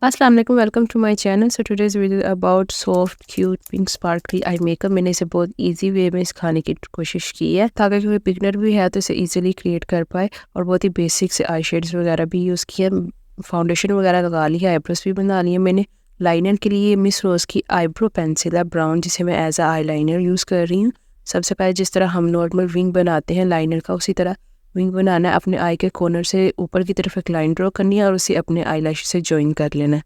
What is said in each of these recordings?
अस्सलाम वालेकुम, welcome to my channel. So today's video about soft cute pink sparkly eye makeup. मैंने इसे बहुत इजी वे में सिखाने की कोशिश की है ताकि कोई बिगनर भी है तो इसे इजीली क्रिएट कर पाए। और बहुत ही बेसिक से आई शेड्स वगैरह भी यूज़ किया, फाउंडेशन वगैरह लगा ली है, आईब्रोज भी बना ली है मैंने। लाइनर के लिए मिस रोज़ की आईब्रो पेंसिल है ब्राउन, जिसे मैं as a eyeliner use कर रही हूँ। सबसे पहले जिस तरह हम नॉर्मल विंग बनाते हैं लाइनर का, उसी तरह विंग बनाना है। अपने आई के कॉर्नर से ऊपर की तरफ एक लाइन ड्रॉ करनी है और उसे अपने आई लैश से ज्वाइन कर लेना है।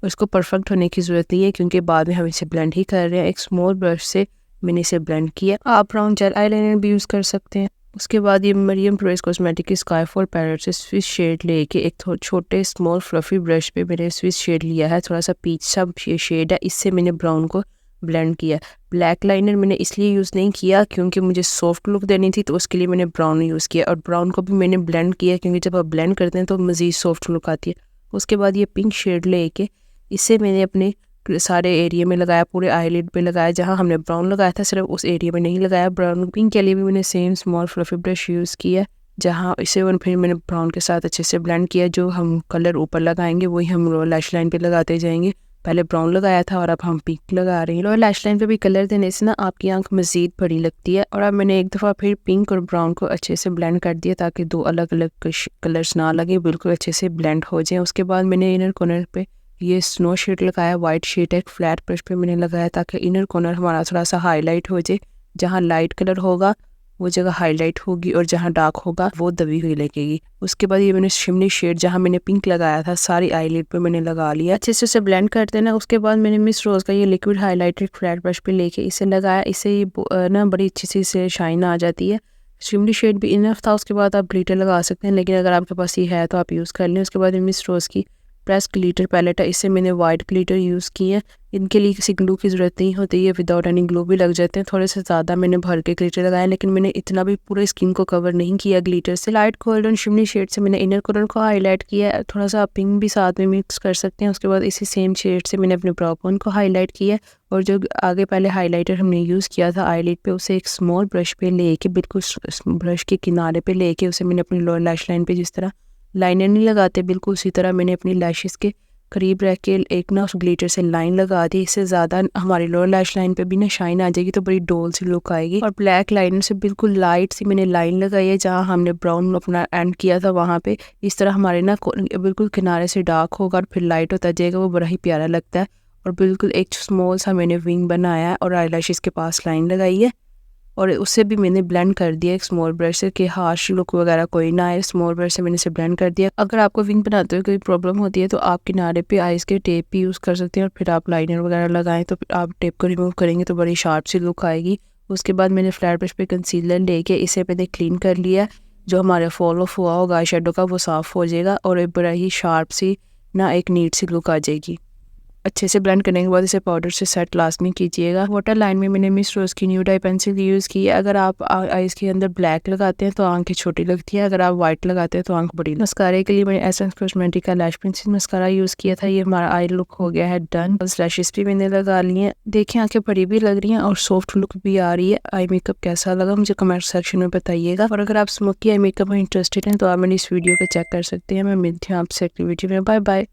उसको परफेक्ट होने की ज़रूरत नहीं है क्योंकि बाद में हम इसे ब्लेंड ही कर रहे हैं। एक स्मॉल ब्रश से मैंने इसे ब्लेंड किया। आप ब्राउन जेल आई लाइनर भी यूज़ कर सकते हैं। उसके बाद ये मरियम प्रोएस कॉस्मेटिक की स्काई फॉल पैलेट से स्विच शेड लेके एक छोटे स्मॉल फ्लफी ब्रश पे मैंने स्विच शेड लिया है, थोड़ा सा पीच सा शेड है, इससे मैंने ब्राउन को ब्लेंड किया। ब्लैक लाइनर मैंने इसलिए यूज़ नहीं किया क्योंकि मुझे सॉफ्ट लुक देनी थी, तो उसके लिए मैंने ब्राउन यूज़ किया। और ब्राउन को भी मैंने ब्लेंड किया क्योंकि जब आप ब्लेंड करते हैं तो मज़ीद सॉफ्ट लुक आती है। उसके बाद ये पिंक शेड लेके इसे मैंने अपने सारे एरिया में लगाया, पूरे आईलिड पे लगाया। जहाँ हमने ब्राउन लगाया था सिर्फ उस एरिया में नहीं लगाया। ब्राउन पिंक के लिए भी मैंने same small fluffy brush use किया, जहाँ इसे फिर मैंने ब्राउन के साथ अच्छे से ब्लेंड किया। जो हम कलर ऊपर लगाएंगे वही हम लोअर लैश लाइन पे लगाते जाएंगे। पहले ब्राउन लगाया था और अब हम पिंक लगा रहे हैं। लोअर लैश लाइन पे भी कलर देने से ना आपकी आंख मज़ीद बड़ी लगती है। और अब मैंने एक दफ़ा फिर पिंक और ब्राउन को अच्छे से ब्लेंड कर दिया ताकि दो अलग अलग कलर्स ना लगे, बिल्कुल अच्छे से ब्लेंड हो जाए। उसके बाद मैंने इनर कॉर्नर पे ये स्नो शेड लगाया, वाइट शेड एक फ्लैट ब्रश पे मैंने लगाया ताकि इनर कॉर्नर हमारा थोड़ा सा हाईलाइट हो जाए। जहाँ लाइट कलर होगा वो जगह हाईलाइट होगी और जहाँ डार्क होगा वो दबी हुई लगेगी। उसके बाद ये मैंने शिमनी शेड जहाँ मैंने पिंक लगाया था सारी आईलिड पे मैंने लगा लिया। अच्छे से उसे ब्लेंड कर देना। उसके बाद मैंने मिस रोज़ का ये लिक्विड हाईलाइटर फ्लैट ब्रश पे लेके इसे लगाया। इससे ये ना बड़ी अच्छी सी इसे शाइन आ जाती है। शिमली शेड भी इनफ था। उसके बाद आप ग्लिटर लगा सकते हैं, लेकिन अगर आपके पास ये है तो आप यूज़ कर लें। उसके बाद मिस रोज़ की प्रेस ग्लिटर पैलेट है, इससे मैंने वाइट ग्लिटर यूज़ किए हैं। इनके लिए किसी ग्लू की ज़रूरत नहीं होती है, विदाउट एनी ग्लू भी लग जाते हैं। थोड़े से ज़्यादा मैंने भर के ग्लिटर लगाया, लेकिन मैंने इतना भी पूरे स्किन को कवर नहीं किया ग्लिटर से। लाइट गोल्डन शिमली शेड से मैंने इनर कॉर्नर को हाईलाइट किया है, थोड़ा सा पिंक भी साथ में मिक्स कर सकते हैं। उसके बाद इसी सेम शेड से मैंने अपने ब्राउ बोन को हाईलाइट किया और जो आगे पहले हाईलाइटर हमने यूज़ किया था आईलिड पे, उसे एक स्मॉल ब्रश पे लेके बिल्कुल ब्रश के किनारे पे लेके उसे मैंने अपनी लोअर लैश लाइन पे, जिस तरह लाइनर नहीं लगाते बिल्कुल उसी तरह मैंने अपनी लैशेस के करीब रह के एक ना उस ग्लिटर से लाइन लगा दी। इससे ज़्यादा हमारी लोअर लैश लाइन पे भी ना शाइन आ जाएगी, तो बड़ी डोल सी लुक आएगी। और ब्लैक लाइनर से बिल्कुल लाइट सी मैंने लाइन लगाई है जहाँ हमने ब्राउन अपना एंड किया था वहाँ पे। इस तरह हमारे ना बिल्कुल किनारे से डार्क होगा और फिर लाइट होता जाएगा, वो बड़ा ही प्यारा लगता है। और बिल्कुल एक स्मॉल सा मैंने विंग बनाया है और आई लैशेस के पास लाइन लगाई है और उससे भी मैंने ब्लेंड कर दिया एक स्मॉल ब्रश से कि हार्श लुक वगैरह कोई ना आए। स्मॉल ब्रश से मैंने इसे ब्लेंड कर दिया। अगर आपको विंग बनाते हुए कोई प्रॉब्लम होती है तो आप किनारे पे आइस के टेप भी यूज़ कर सकते हैं और फिर आप लाइनर वगैरह लगाएं तो आप टेप को रिमूव करेंगे तो बड़ी शार्प सी लुक आएगी। उसके बाद मैंने फ्लैट ब्रश पे कंसीलर लेके इसे मैंने क्लीन कर लिया। जो हमारा फॉल ऑफ हुआ होगा आई शेडो का वो साफ़ हो जाएगा और एक बड़ा ही शार्प सी ना एक नीट सी लुक आ जाएगी। अच्छे से ब्लेंड करने के बाद इसे पाउडर से सेट लाजमी कीजिएगा। वाटर लाइन में मैंने मिस रोज़ की न्यूड आई पेंसिल यूज़ की है। अगर आप आईज के अंदर ब्लैक लगाते हैं तो आंखें छोटी लगती है, अगर आप वाइट लगाते हैं तो आंख बड़ी। मस्कारे के लिए मैंने एसेंस कॉस्मेटिक का लैश पेंसिल मस्कारा यूज़ किया था। ये हमारा आई लुक हो गया है डन। लैशेस भी मैंने लगा ली हैं। देखिए आंखें बड़ी भी लग रही हैं और सॉफ्ट लुक भी आ रही है। आई मेकअप कैसा लगा मुझे कमेंट सेक्शन में बताइएगा। और अगर आप स्मोकी आई मेकअप में इंटरेस्टेड हैं तो आप मेरी इस वीडियो को चेक कर सकते हैं। मैं मिलती हूँ आपसे एक्टिविटी में। Bye bye.